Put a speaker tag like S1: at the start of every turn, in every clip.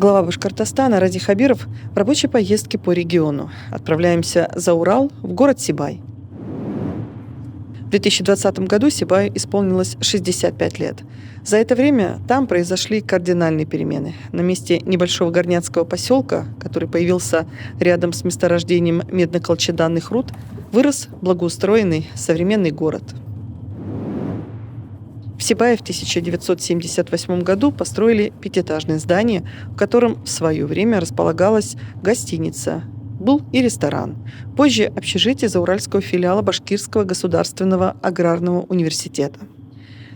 S1: Глава Башкортостана Ради Хабиров в рабочей поездке по региону. Отправляемся за Урал, в город Сибай. В 2020 году Сибаю исполнилось 65 лет. За это время там произошли кардинальные перемены. На месте небольшого горняцкого поселка, который появился рядом с месторождением медно-колчеданных руд, вырос благоустроенный современный город. В Сибае в 1978 году построили пятиэтажное здание, в котором в свое время располагалась гостиница. Был и ресторан. Позже общежитие зауральского филиала Башкирского государственного аграрного университета.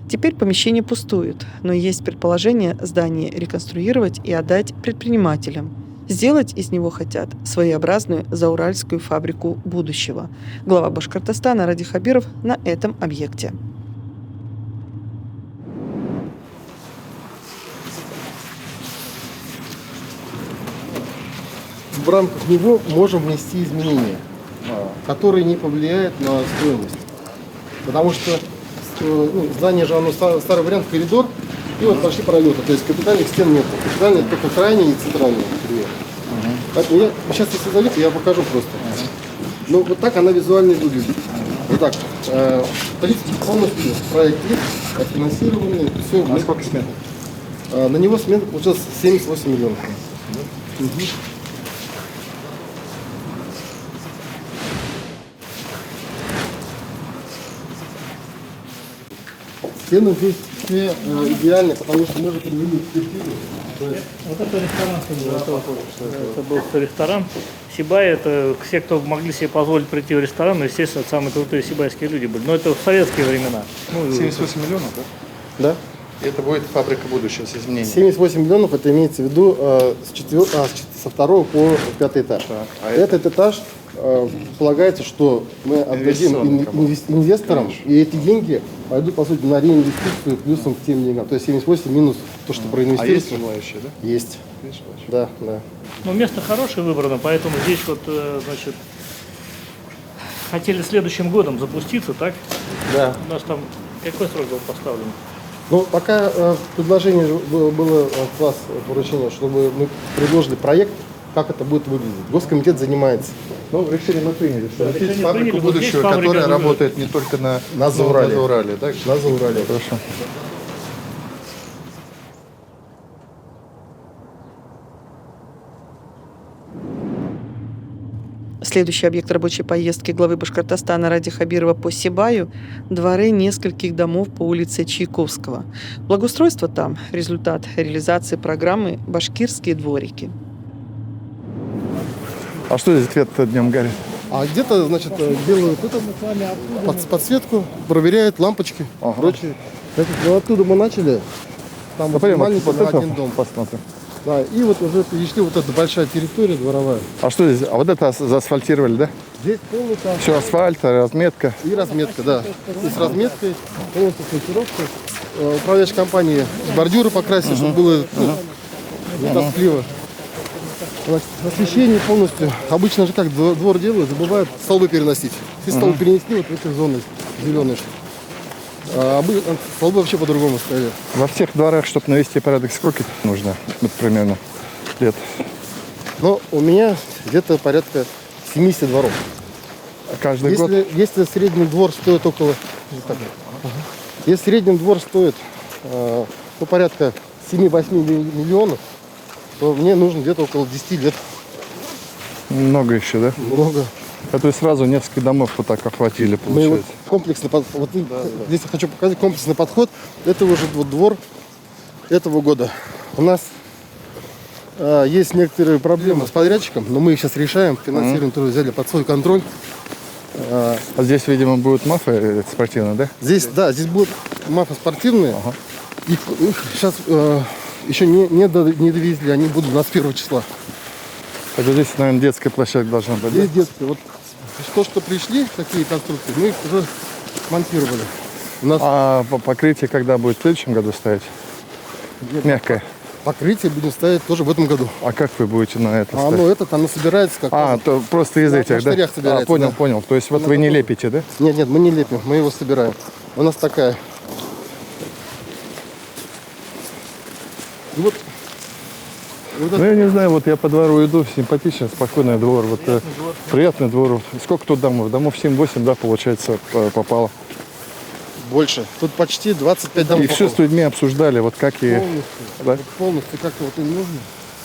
S1: Теперь помещения пустуют, но есть предположение здание реконструировать и отдать предпринимателям. Сделать из него хотят своеобразную зауральскую фабрику будущего. Глава Башкортостана Ради Хабиров на этом объекте.
S2: В рамках него можем внести изменения, которые не повлияют на стоимость. Потому что здание же, оно старый вариант, коридор, и вот пошли пролеты. То есть капитальных стен нет. Капитальные только крайние и центральные. Поэтому сейчас, если зайдете, я покажу просто. Ну, вот так она визуально выглядит. Вот так. Полностью проект есть, финансирование, все.
S3: А сколько смен?
S2: На него смена получилась 78 миллионов. Стены здесь все идеальны, потому что мы же провели экспертизу.
S4: Вот это ресторан, это был ресторан. Сибай, это все, кто могли себе позволить прийти в ресторан, естественно, самые крутые сибайские люди были. Но это в советские времена.
S3: 78 миллионов, да?
S2: Да.
S3: И это будет фабрика будущего с изменениями.
S2: 78 миллионов, это имеется в виду со второго по пятый этаж.
S3: А
S2: Этот этаж полагается, что мы отдадим инвесторам, и эти деньги пойдут, по сути, на реинвестицию плюсом к тем деньгам. То есть 78 минус то, что проинвестируется.
S3: А есть желающие, да?
S2: Есть.
S3: Есть желающие.
S2: Да, да.
S4: Ну, место хорошее выбрано, поэтому здесь вот, значит, хотели следующим годом запуститься, так?
S2: Да.
S4: У нас там какой срок был поставлен?
S2: Ну, пока предложение было от вас поручение, чтобы мы предложили проект, как это будет выглядеть. Госкомитет занимается.
S3: Ну, решение мы приняли, что
S4: решение
S3: запустить фабрику
S4: приняли. Вот здесь
S3: будущего,
S4: фабрика
S3: которая
S4: будет.
S3: работает не только на
S2: Заурале.
S3: Заурале, да?
S2: На Заурале.
S3: Хорошо.
S1: Следующий объект рабочей поездки главы Башкортостана Ради Хабирова по Сибаю – дворы нескольких домов по улице Чайковского. Благоустройство там – результат реализации программы «Башкирские дворики».
S3: А что здесь свет-то днем горит?
S2: А где-то, значит, делают это, подсветку, проверяют лампочки, прочее. Вот оттуда мы начали, там вот маленький
S3: вот это
S2: один дом.
S3: посмотрим.
S2: Да, и вот уже перешли, вот эта большая территория дворовая.
S3: А что здесь? А вот это заасфальтировали, да?
S2: Здесь полностью
S3: Все асфальт, разметка.
S2: и разметка, да. И с разметкой, полностью монтировка. Управляющая компания бордюры покрасили, чтобы было не тоскливо. Значит, освещение полностью. Обычно же как двор делают, забывают столбы переносить. Все столбы перенесли вот в эти зоны зеленые. А столбы вообще по-другому стояли.
S3: Во всех дворах, чтобы навести порядок, сколько нужно? Вот примерно лет.
S2: Но у меня где-то порядка 70 дворов.
S3: Каждый год?
S2: Если средний двор стоит около... Если средний двор стоит порядка 7-8 миллионов, то мне нужно где-то около 10 лет.
S3: Много еще, да?
S2: Много.
S3: А то есть сразу несколько домов вот так охватили,
S2: Мы вот
S3: получается.
S2: комплексный подход. Здесь я хочу показать комплексный подход. Это уже вот двор этого года. У нас есть некоторые проблемы с подрядчиком, но мы их сейчас решаем. Финансирование тоже взяли под свой контроль.
S3: А здесь, видимо, будут мафы спортивные, да?
S2: Здесь, да, здесь будут мафы спортивные. Их сейчас еще не довезли, они будут 21 числа.
S3: Это здесь, наверное, детская площадка должна быть, да?
S2: Здесь детские. Вот то, что пришли, такие конструкции, мы их уже монтировали. У нас
S3: А покрытие когда будет? В следующем году ставить? Мягкое.
S2: покрытие будем ставить тоже в этом году.
S3: А как вы будете на это ставить?
S2: Ну это, оно собирается как раз.
S3: то просто из
S2: На
S3: этих, да?
S2: штырях собирается,
S3: Понял,
S2: да.
S3: понял. То есть вот вы не лепите, да?
S2: Нет, мы не лепим, мы его собираем. У нас такая. И вот
S3: Ну, я не знаю, вот я по двору иду, симпатичный, спокойный двор. Вот, приятный двор. Вот. Сколько тут домов? Домов 7-8, да, получается, попало.
S2: Больше. Тут почти 25 домов.
S3: И все с людьми обсуждали, вот как и...
S2: Полностью.
S3: Да?
S2: Вот полностью, как вот им нужно,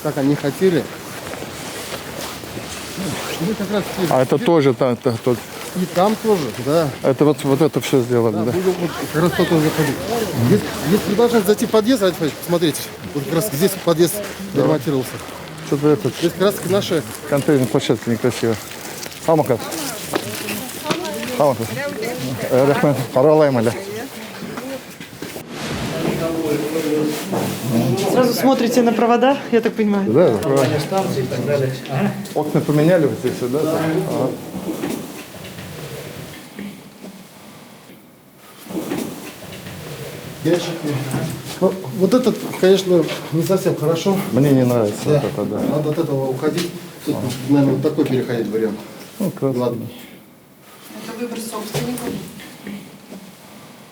S2: как они хотели. Мы как раз
S3: А это тоже там, тут.
S2: и там тоже, да.
S3: Это вот это все сделали,
S2: Да,
S3: да?
S2: будем вот как раз потом заходить. Здесь вы должны зайти в подъезд, Алексей Ильич, посмотрите. Вот как раз здесь подъезд ремонтировался.
S3: Что-то этот
S2: Здесь как раз наши...
S3: контейнер площадка некрасиво. Хамакат. Хамакат. Рахмет. Паралайм, аля.
S1: Сразу смотрите на провода, я так понимаю.
S3: Да, да.
S4: станции и так далее. Ага.
S3: Окна поменяли вот здесь, да? Ага.
S2: Ящики. Ну, вот этот, конечно, не совсем хорошо.
S3: Мне не нравится
S2: Да.
S3: вот это, да.
S2: Надо от этого уходить. Тут, наверное, вот такой переходить вариант.
S3: Ну, красиво.
S2: Ладно.
S5: Это выбор собственников.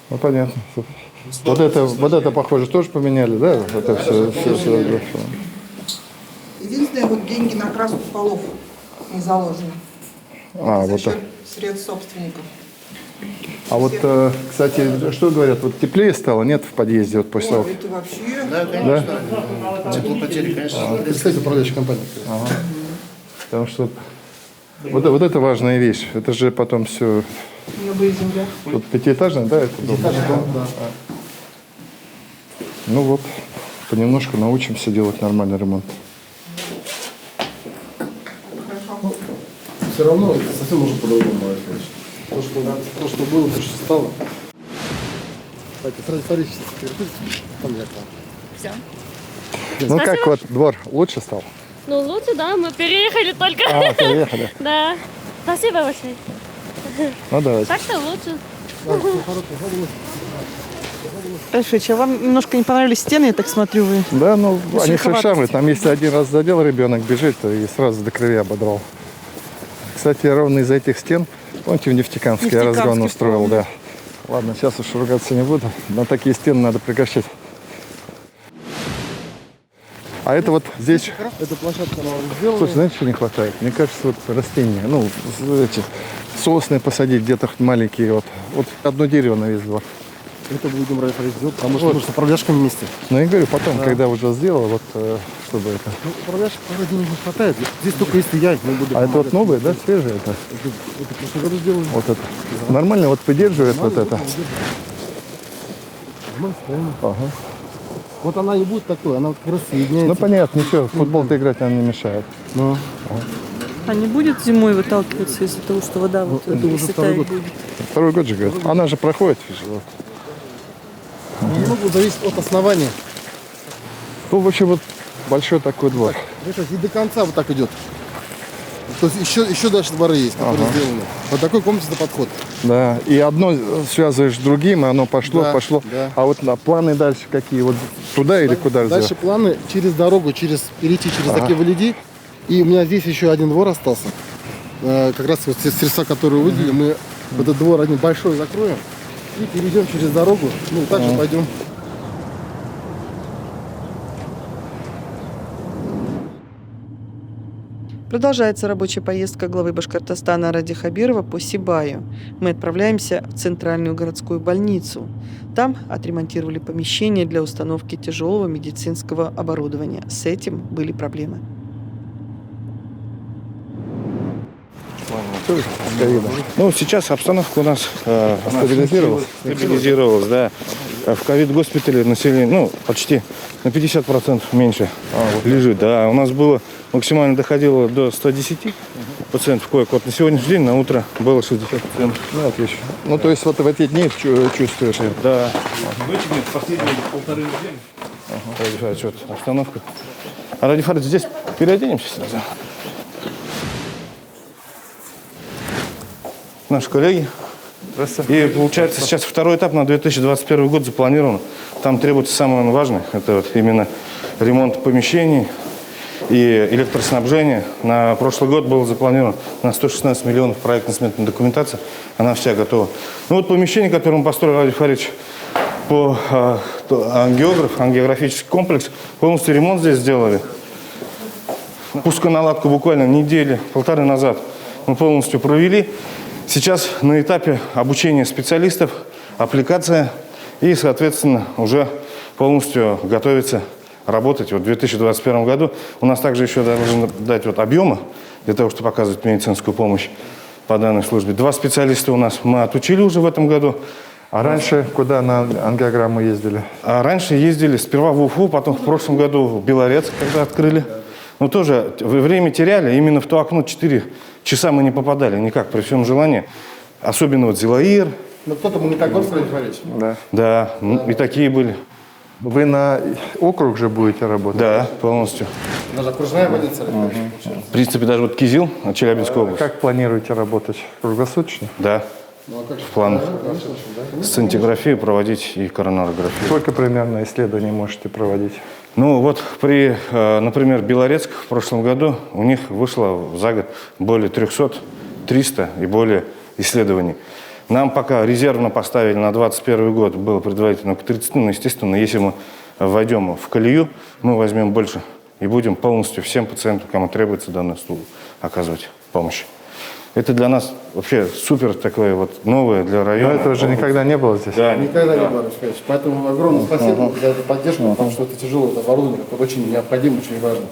S3: Ну, понятно. Вот это, похоже, тоже поменяли, да? Это все.
S5: Единственное, вот деньги на краску полов не заложены.
S3: А,
S5: За
S3: вот
S5: счет
S3: так.
S5: средств собственников.
S3: А вот, кстати, что говорят, вот теплее стало, нет, в подъезде вот после того?
S5: Ой, это вообще...
S3: Да?
S2: Теплопотери, конечно. Кстати, управляющая компания.
S3: Потому что вот это важная вещь. Это же потом все.
S5: Небо и земля.
S3: Тут пятиэтажный, да, это дом?
S2: Да.
S3: Ну вот, понемножку научимся делать нормальный ремонт.
S2: Все равно это совсем уже по-другому, Алексей Ильич. То, что было, то, что стало. Давайте, смотрите, там я там.
S6: Все.
S3: Ну как вот двор лучше стал?
S6: Ну, лучше, да, мы переехали только.
S3: А, приехали.
S6: Да. Спасибо большое.
S3: Ну давайте.
S6: Так-то лучше.
S1: Альфич, а вам немножко не понравились стены, я так смотрю, вы?
S3: Да, ну они
S1: шероховатости.
S3: шершавые. Там если один раз задел ребенок бежит, то и сразу до крови ободрал. Кстати, ровно из-за этих стен, помните, в Нефтекамске я
S1: Нефтекамске,
S3: разгон устроил,
S1: помню.
S3: да. Ладно, сейчас уж ругаться не буду. На такие стены надо прекращать. А это вот здесь...
S2: Эта площадка, она сделана.
S3: Слушай, знаете, что не хватает? Мне кажется, вот растения, ну, эти сосны посадить где-то маленькие, вот одно дерево на весь двор.
S2: Это будем делать, потому что нужно с управляшками вместе.
S3: Ну, я говорю, потом, когда уже сделал, вот, чтобы это...
S2: Ну, управляющих, правда, денег не хватает. Здесь только если я не буду.
S3: А это вот новые, да, свежие это?
S2: Это в прошлом году сделали.
S3: Вот это. Нормально вот поддерживает вот это.
S2: Нормально, правильно.
S3: Ага.
S2: Вот она и будет такой, она вот как раз соединяется.
S3: Ну, понятно, ничего, в футбол-то играть нам не мешает.
S2: Ну,
S1: А не будет зимой выталкиваться из-за того, что вода вот
S2: это уже второй год.
S1: будет?
S3: Второй год же, говорит. Она же проходит. Вот.
S2: немного зависит от основания.
S3: Ну, в общем, вот большой такой двор.
S2: Видишь, и до конца вот так идет. То есть еще дальше дворы есть, которые сделаны. Вот такой комплексный подход.
S3: Да, и одно связываешь с другим, и оно пошло,
S2: Да,
S3: пошло.
S2: да.
S3: А вот на планы дальше какие? Вот туда или куда?
S2: Дальше планы через дорогу, перейти через такие валиди. И у меня здесь еще один двор остался. Как раз вот те средства, которые выделили, мы этот двор один большой закроем и перейдем через дорогу. Ну, также пойдем.
S1: Продолжается рабочая поездка главы Башкортостана Ради Хабирова по Сибаю. Мы отправляемся в центральную городскую больницу. Там отремонтировали помещение для установки тяжелого медицинского оборудования. С этим были проблемы.
S7: Ну, сейчас обстановка у нас
S3: Стабилизировалась?
S7: стабилизировалась, да. В ковид-госпитале население, ну, почти на 50% меньше лежит, да. У нас было, максимально доходило до 110 пациентов коек. Вот на сегодняшний день, на утро было 60 пациентов.
S3: Ну, отлично. Ну, то есть вот в эти дни чувствуешь?
S7: Да. В эти дни, последние полторы недели. Отчет, обстановка. А Ради Фарид, здесь переоденемся сразу. Наши коллеги. И получается сейчас второй этап на 2021 год запланирован. Там требуется самое важное. Это вот именно ремонт помещений и электроснабжение. На прошлый год был запланирован на 116 миллионов проектно-сметная документация. Она вся готова. Ну вот помещение, которое мы построили, Ради Фаридович, по ангиографический комплекс, полностью ремонт здесь сделали. Пусконаладку буквально недели, полторы назад мы полностью провели. Сейчас на этапе обучения специалистов, аппликация и, соответственно, уже полностью готовится работать. Вот в 2021 году у нас также еще должны дать вот объемы для того, чтобы оказывать медицинскую помощь по данной службе. 2 специалиста у нас мы отучили уже в этом году.
S3: А раньше куда на ангиограмму ездили?
S7: А раньше ездили сперва в Уфу, потом в прошлом году в Белорецк, когда открыли. Но тоже время теряли, именно в то окно 4 часа мы не попадали никак, при всем желании. Особенно вот Зилаир.
S2: Но кто-то Магнитогорск, Владимир
S3: Да.
S7: Да, и такие были.
S3: Вы на округ же будете работать?
S7: Да, полностью.
S2: Даже окружная больница.
S7: В принципе, даже вот Кизил, Челябинская область.
S3: Как планируете работать? Круглосуточно?
S7: Да, в планах. Сцинтиграфию проводить и коронарографию.
S3: Сколько примерно исследований можете проводить?
S7: Ну вот при, например, Белорецк в прошлом году у них вышло за год более 300, 300 и более исследований. Нам пока резервно поставили на 2021 год, было предварительно к 30, но, естественно, если мы войдем в колею, мы возьмем больше и будем полностью всем пациентам, кому требуется данная услуга, оказывать помощь. Это для нас вообще супер такое вот новое для района.
S3: Но этого же никогда не было здесь.
S7: Да,
S2: Никогда не было, Алексей. Поэтому огромное спасибо за эту поддержку, потому что это тяжелое оборудование, которое очень необходимо, очень важно.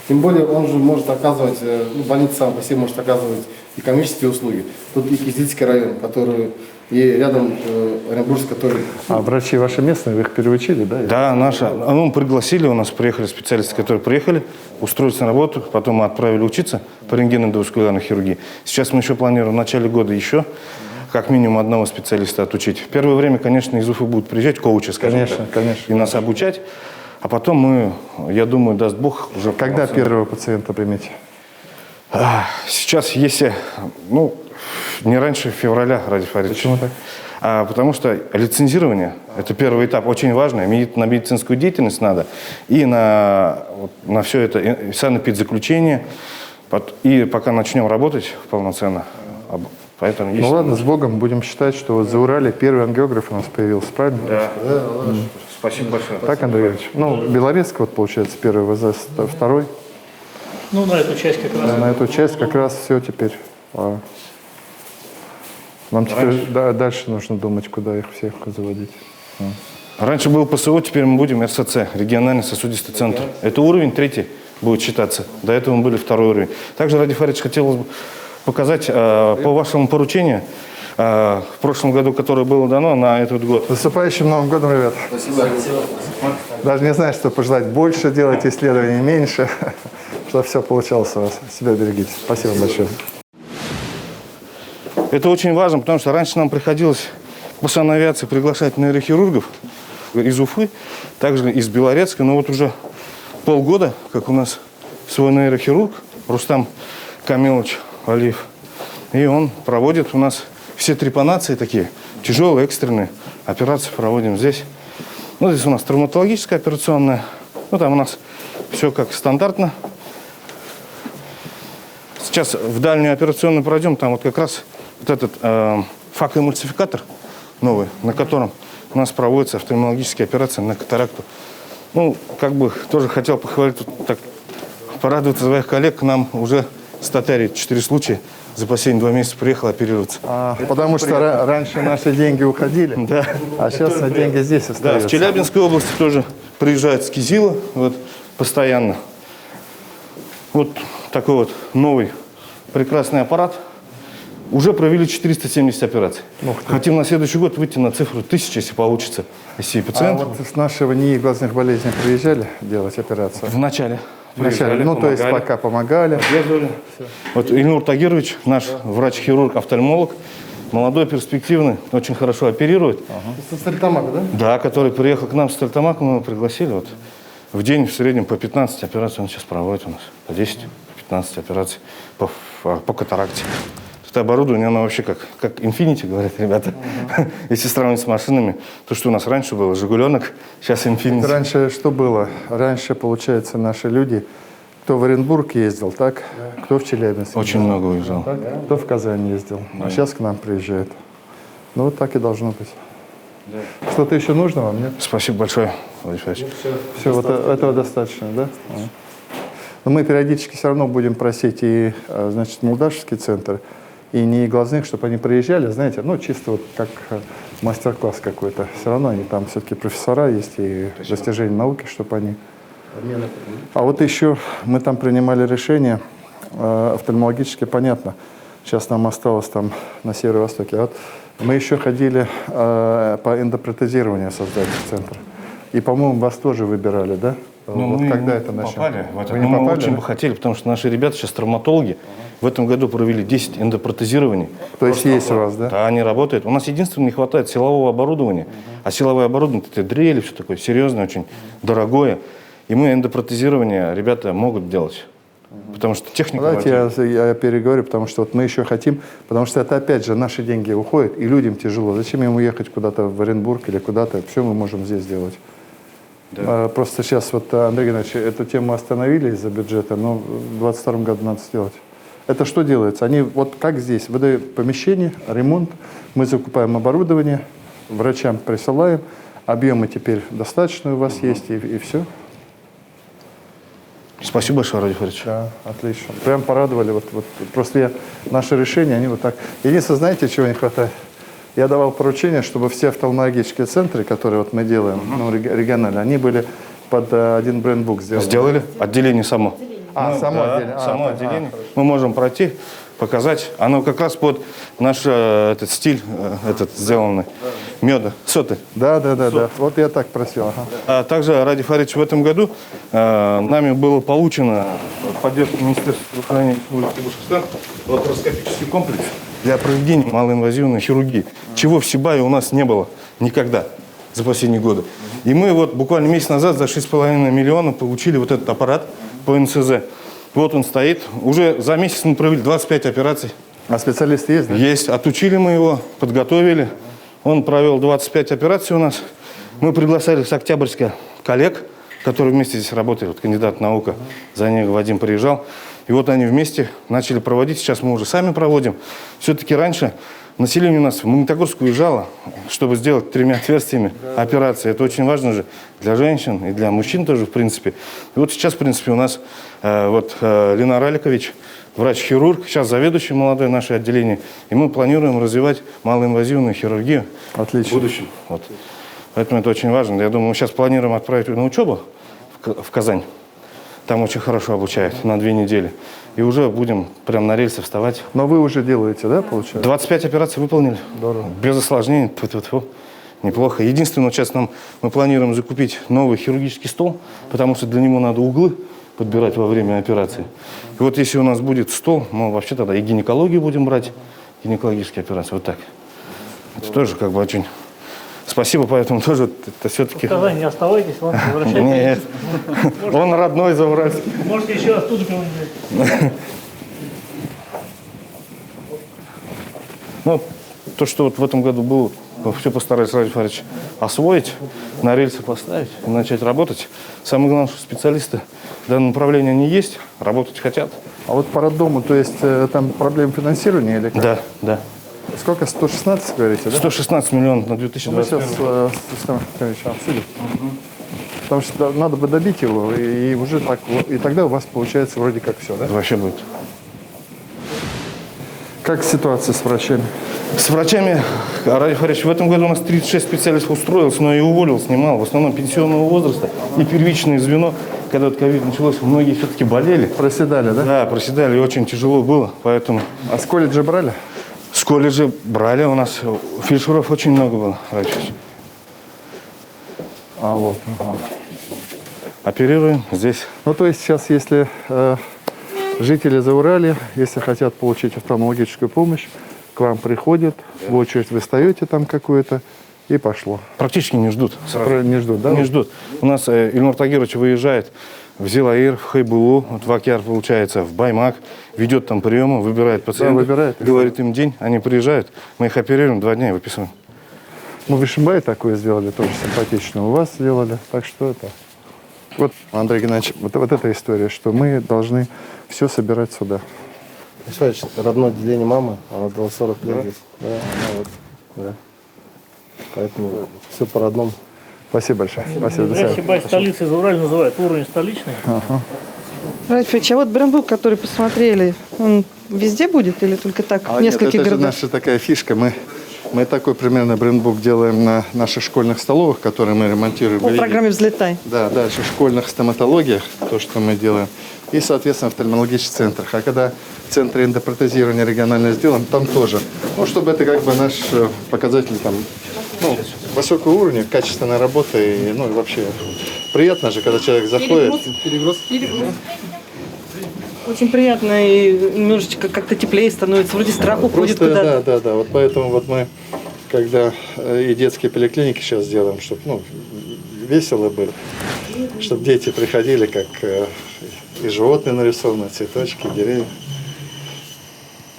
S2: Тем более он же может оказывать, больница сама по себе может оказывать и коммерческие услуги. Тут и Кизильский район, который и рядом Оренбургск, который...
S3: А врачи ваши местные, вы их переучили, да?
S7: да, наши. Ну, пригласили, у нас приехали специалисты, которые приехали, устроились на работу, потом мы отправили учиться по рентгеноваскулярной хирургии. Сейчас мы еще планируем в начале года еще как минимум одного специалиста отучить. В первое время, конечно, из Уфы будут приезжать коучи, скажем
S3: Конечно,
S7: так,
S3: конечно.
S7: и нас обучать. А потом мы, я думаю, даст Бог, уже...
S3: Когда первого пациента примете?
S7: Сейчас, если, ну, не раньше февраля, Ради Фаридович.
S3: Почему так?
S7: Потому что лицензирование – это первый этап, очень важный. На медицинскую деятельность надо и на все это, и санэпидзаключение. И пока начнем работать полноценно. Поэтому
S3: Ну ладно, с Богом, будем считать, что вот за Урале первый ангиограф у нас появился, правильно?
S7: Да. Спасибо большое.
S3: Так, Андрей Ильич? Ну, Белорецк, вот, получается, первый, ВЗС, второй.
S4: Ну, на эту часть как раз.
S3: Да, на эту часть как раз все теперь. Нам теперь дальше нужно думать, куда их всех заводить.
S7: Раньше был ПСО, теперь мы будем РСЦ, региональный сосудистый центр. Это уровень 3 будет считаться. До этого мы были 2 уровень. Также, Ради Фаридович, хотелось бы показать по вашему поручению в прошлом году, которое было дано на этот год.
S3: С наступающим Новым годом, ребят.
S2: Спасибо.
S3: Даже не знаю, что пожелать. Больше делать исследований, меньше. Чтобы все получалось у вас. Себя берегите. Спасибо большое.
S7: Это очень важно, потому что раньше нам приходилось по санавиации приглашать нейрохирургов из Уфы, также из Белорецка. Но вот уже полгода, как у нас свой нейрохирург Рустам Камилович Алиев. И он проводит у нас все трепанации такие, тяжелые, экстренные операции проводим здесь. Ну, здесь у нас травматологическая операционная. Ну, там у нас все как стандартно. Сейчас в дальнюю операционную пройдем, там вот как раз вот этот факоэмульсификатор новый, на котором у нас проводятся офтальмологические операции на катаракту. Ну, как бы тоже хотел похвалить, так, порадовать своих коллег, к нам уже с Татарии 4 случая за последние 2 месяца приехал оперироваться.
S3: Потому что раньше наши деньги уходили,
S7: Да.
S3: а сейчас деньги здесь
S7: Да,
S3: остаются.
S7: в Челябинской области тоже приезжают с Кизила, вот, постоянно. Вот такой вот новый прекрасный аппарат. Уже провели 470 операций. Хотим на следующий год выйти на цифру 1000, если получится. Если пациентов.
S3: Вот с нашего НИИ глазных болезней приезжали делать операцию?
S7: В начале.
S3: Вначале, ну, то есть пока помогали.
S7: Поддерживали. Вот Ильнур Тагирович, наш врач-хирург, офтальмолог, молодой, перспективный, очень хорошо оперирует.
S2: Со Стальтамака, да?
S7: Да, который приехал к нам с Стальтамака, мы его пригласили. Вот. В день в среднем по 15 операций он сейчас проводит у нас. По 10, по 15 операций по катаракте. Это оборудование, оно вообще как Infinity, говорят ребята. Если сравнивать с машинами, то, что у нас раньше было, Жигуленок, сейчас Infinity.
S3: Раньше что было? Раньше, получается, наши люди, кто в Оренбург ездил, так? Да. Кто в Челябинск?
S7: Очень много уезжал.
S3: Так? Кто в Казань ездил. Да. А сейчас к нам приезжает. Ну, вот так и должно быть. Да. Что-то еще нужно вам, нет?
S7: Спасибо большое, Владимир Федорович.
S3: Все, вот этого достаточно, да? Но мы периодически все равно будем просить и, значит, молдавский центр, и не глазных, чтобы они приезжали, знаете, ну, чисто вот как мастер-класс какой-то. Все равно они там все-таки профессора есть и достижения науки, чтобы они... А вот еще мы там принимали решение, офтальмологически понятно, сейчас нам осталось там на северо-востоке, а вот мы еще ходили по эндопротезированию создать центр. И, по-моему, вас тоже выбирали, да?
S7: Ну,
S3: вот
S7: мы
S3: когда это начало?
S7: попали в это.
S3: Вы не
S7: Мы
S3: попали,
S7: очень
S3: да?
S7: бы хотели, потому что наши ребята сейчас травматологи. В этом году провели 10 эндопротезирований.
S3: То есть есть у вас, да?
S7: Да, они работают. У нас единственное, не хватает силового оборудования. А силовое оборудование, это дрели, все такое серьезное, очень дорогое. И мы эндопротезирование ребята могут делать. Потому что техника...
S3: Давайте я переговорю, потому что вот мы еще хотим, потому что это опять же наши деньги уходят, и людям тяжело. Зачем им уехать куда-то в Оренбург или куда-то? Все мы можем здесь сделать.
S7: Да.
S3: Просто сейчас вот, Андрей Геннадьевич, эту тему остановили из-за бюджета, но в 2022 году надо сделать. Это что делается? Они вот как здесь, выдают помещение, ремонт, мы закупаем оборудование, врачам присылаем, объемы теперь достаточно у вас есть, и все.
S7: Спасибо большое, Ради Фаридович.
S3: Да, отлично. Прям порадовали. Вот просто наши решения, они вот так. Единственное, знаете, чего не хватает? Я давал поручение, чтобы все офтальмологические центры, которые вот мы делаем, ну, регионально, они были под один брендбук сделаны.
S7: Сделали? Отделение само.
S3: Само
S7: Да,
S3: отделение.
S7: само отделение. Мы можем пройти, показать. Оно как раз под наш этот стиль этот сделанный. Меда, соты.
S3: Да. Вот я так просил. Ага.
S7: А также, Ради Фаридович, в этом году нами было получено поддержку Министерства здравоохранения лапароскопический комплекс для проведения малоинвазивной хирургии, чего в Сибае у нас не было никогда за последние годы. И мы вот буквально месяц назад за 6,5 миллиона получили вот этот аппарат по НСЗ. Вот он стоит. Уже за месяц мы провели 25 операций.
S3: А специалисты есть, да?
S7: Есть. Отучили мы его, подготовили. Он провел 25 операций у нас. Мы приглашали с Октябрьска коллег, которые вместе здесь работали. Вот кандидат наук, за ним Вадим приезжал. И вот они вместе начали проводить. Сейчас мы уже сами проводим. Все-таки раньше население у нас в Магнитогорск уезжало, чтобы сделать 3 отверстиями операции. Это очень важно же для женщин и для мужчин тоже, в принципе. И вот сейчас, в принципе, у нас Ленар Аликович, врач-хирург, сейчас заведующий молодое наше отделение. И мы планируем развивать малоинвазивную хирургию в будущем. Вот. Поэтому это очень важно. Я думаю, мы сейчас планируем отправить на учебу в Казань. Там очень хорошо обучают на 2 недели. И уже будем прям на рельсы вставать.
S3: Но вы уже делаете, да, получается?
S7: 25 операций выполнили.
S3: Здорово.
S7: Без осложнений. Неплохо. Единственное, сейчас мы планируем закупить новый хирургический стол, потому что для него надо углы подбирать во время операции. И вот если у нас будет стол, мы вообще тогда и гинекологию будем брать, гинекологические операции. Вот так. Это тоже как бы очень... Спасибо, поэтому тоже это все-таки...
S4: В Казани не оставайтесь, ладно, возвращайтесь.
S7: Нет, он родной Зауральский.
S4: Можете еще оттуда кого-нибудь.
S7: Ну, то, что вот в этом году было, все постарались, Ради Фаридович, освоить, на рельсы поставить и начать работать. Самое главное, что специалисты в данном направлении они есть, работать хотят.
S3: А вот по роддому, то есть там проблемы финансирования или как?
S7: Да.
S3: Сколько? 116, говорите, да?
S7: 116 миллионов на
S3: Мы
S7: 2021
S3: сейчас обсудим. Потому что надо бы добить его, и уже так, и тогда у вас получается вроде как все, да?
S7: Вообще будет.
S3: Как ситуация с врачами?
S7: С врачами, Ради Фаридович, в этом году у нас 36 специалистов устроилось, но и уволился немало. В основном пенсионного возраста и первичное звено. Когда вот ковид началось, многие все-таки болели.
S3: Проседали, да?
S7: Да, проседали, и очень тяжело было, поэтому...
S3: А с колледжа брали?
S7: С колледжа брали, у нас фельдшеров очень много было, Ради Фаридович.
S3: А вот. Ага.
S7: Оперируем здесь.
S3: Ну, то есть сейчас, если жители Зауралья, если хотят получить офтальмологическую помощь, к вам приходят, в очередь вы встаете там какую-то, и пошло.
S7: Практически не ждут.
S3: Не ждут, да?
S7: Не ждут. У нас Ильнур Тагирович выезжает в Зилаир, в Хайбулу, вот в Акяр, получается, в Баймак, ведет там приемы, выбирает пациентов,
S3: выбирает.
S7: говорит им день, они приезжают, мы их оперируем, 2 дня и выписываем.
S3: Мы в Ишимбае такое сделали, тоже симпатично. У вас сделали, так что это... Вот, Андрей Геннадьевич, вот эта история, что мы должны все собирать сюда.
S2: Представляешь, родное отделение мамы, она дала 40 лет здесь. Да, она вот, да. Поэтому все по-родному.
S3: Спасибо большое. Спасибо. До свидания.
S4: Сибай столицей Заураль называют, уровень столичный.
S3: Ага.
S1: Рафич, а вот брендбук, который посмотрели, он везде будет или только так в нескольких
S3: это же
S1: городах?
S3: наша такая фишка. Мы такой примерно брендбук делаем на наших школьных столовых, которые мы ремонтируем.
S1: По программе «Взлетай».
S3: Да, дальше в школьных стоматологиях, то, что мы делаем. И, соответственно, в офтальмологических центрах. А когда в центре эндопротезирования регионально сделан, там тоже. Ну, чтобы это как бы наш показатель там, ну, высокого уровня, качественной работы. И, ну, и вообще приятно же, когда человек заходит. Перегруз.
S1: Очень приятно и немножечко как-то теплее становится. Вроде страх уходит
S3: Просто,
S1: куда-то.
S3: да. Вот поэтому вот мы, когда и детские поликлиники сейчас делаем, чтобы, ну, весело было, чтобы дети приходили, как и животные нарисованы, цветочки, деревья.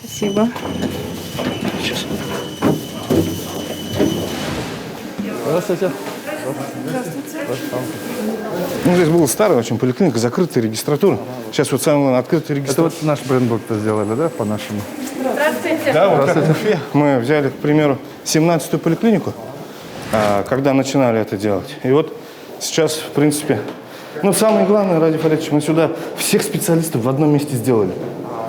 S1: Спасибо.
S3: Здравствуйте.
S7: Ну, здесь была старая очень поликлиника, закрытая регистратура. Сейчас вот самая открытая
S3: Это
S7: регистратура.
S3: вот наш брендбук-то сделали, да, по-нашему?
S7: Да, вот как в Уфе. Мы взяли, к примеру, 17-ю поликлинику, когда начинали это делать. И вот сейчас, в принципе, ну, самое главное, Ради Фаридович, мы сюда всех специалистов в одном месте сделали.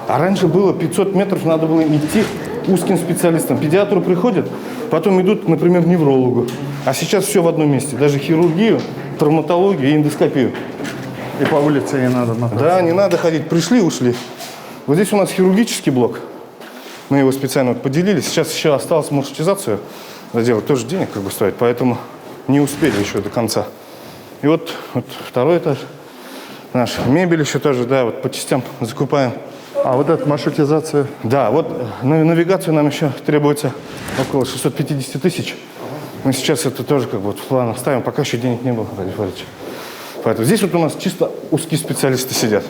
S7: А раньше было 500 метров, надо было идти узким специалистам. Педиатру приходят, потом идут, например, к неврологу. А сейчас все в одном месте. Даже хирургию, травматологию и эндоскопию.
S3: И по улице не надо мотаться.
S7: Да, не надо ходить. Пришли, ушли. Вот здесь у нас хирургический блок. Мы его специально вот поделили. Сейчас еще осталось маршрутизацию доделать. Тоже денег как бы стоит, поэтому не успели еще до конца. И вот второй этаж. Наш мебель еще тоже, да, вот по частям закупаем.
S3: А вот эта маршрутизация?
S7: Да, вот на навигацию нам еще требуется около 650 тысяч. Мы сейчас это тоже как бы вот в планах ставим, пока еще денег не было, Ради Фаридович. Поэтому здесь вот у нас чисто узкие специалисты сидят.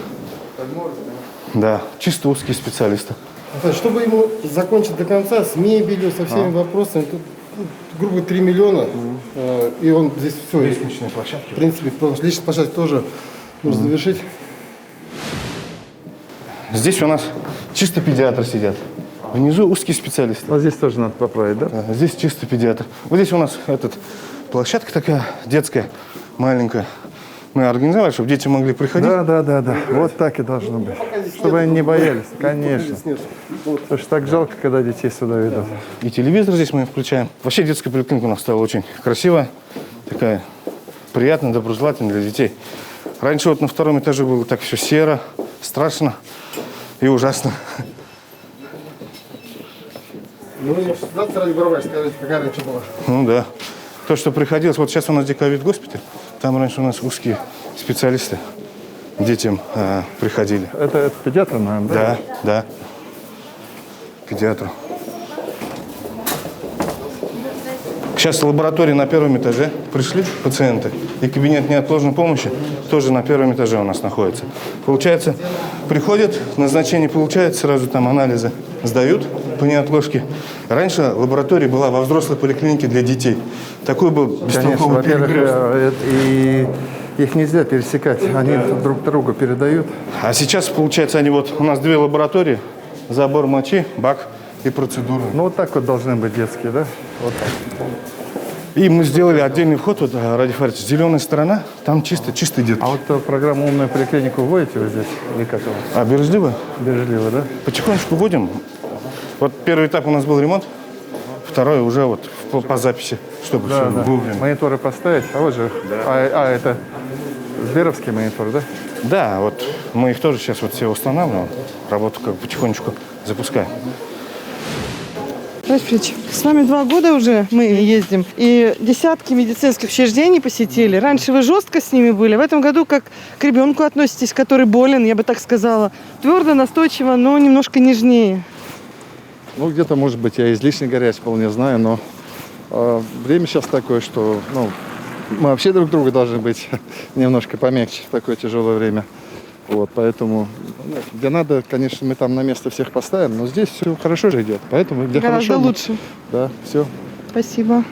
S7: Да, чисто узкие специалисты.
S2: Чтобы ему закончить до конца с мебелью, со всеми вопросами, тут, грубо 3 миллиона, и он здесь все.
S7: Лестничные площадки.
S2: В принципе, личная площадка тоже можно завершить.
S7: Здесь у нас чисто педиатры сидят. Внизу узкие специалисты.
S3: Вот здесь тоже надо поправить, да?
S7: Здесь чисто педиатр. Вот здесь у нас площадка такая детская, маленькая. Мы организовали, чтобы дети могли приходить.
S3: Да. Вот так и должно быть. Чтобы они не боялись, конечно. Потому что так жалко, когда детей сюда ведут.
S7: И телевизор здесь мы включаем. Вообще детская поликлиника у нас стала очень красивая, такая приятная, доброжелательная для детей. Раньше вот на втором этаже было так все серо, страшно и ужасно.
S2: Ну, завтра Ради Барабаш, скажите, какая раньше была?
S7: Ну да. То, что приходилось, вот сейчас у нас ковид-госпиталь, там раньше у нас узкие специалисты детям приходили.
S3: Это педиатр, наверное, да?
S7: Да. Педиатру. Сейчас лаборатории на первом этаже пришли пациенты, и кабинет неотложной помощи тоже на первом этаже у нас находится. Получается, приходят, назначение получают, сразу там анализы сдают по неотложке. Раньше лаборатория была во взрослой поликлинике для детей. Такой был
S3: Конечно,
S7: бестолковый
S3: во-первых,
S7: перегруз.
S3: и их нельзя пересекать, они друг другу передают.
S7: А сейчас, получается, они вот, у нас 2 лаборатории, забор мочи, бак и процедуры.
S3: Ну, вот так вот должны быть детские, да? Вот так.
S7: И мы сделали отдельный вход, вот, Ради Фаридович, зеленая сторона, там чисто детки.
S3: А вот программу «Умную поликлинику» вводите вы здесь? Или как у вас?
S7: А бережливо?
S3: Бережливо, да?
S7: Потихонечку вводим. Вот первый этап у нас был ремонт, второй уже вот по записи, чтобы все вовремя.
S3: Мониторы поставить? А вот же. Да. Это Сберовский монитор, да?
S7: Да, вот мы их тоже сейчас вот все устанавливаем, работу как бы потихонечку запускаем.
S1: Рафич, с вами 2 года уже мы ездим, и десятки медицинских учреждений посетили. Раньше вы жестко с ними были, в этом году как к ребенку относитесь, который болен, я бы так сказала. Твердо, настойчиво, но немножко нежнее.
S3: Ну, где-то, может быть, я излишне горяч, вполне знаю, но время сейчас такое, что мы вообще друг друга должны быть немножко помягче в такое тяжелое время. Вот, поэтому, где надо, конечно, мы там на место всех поставим, но здесь все хорошо же идет, поэтому где
S1: Гораздо
S3: хорошо.
S1: лучше.
S3: Да, все.
S1: Спасибо.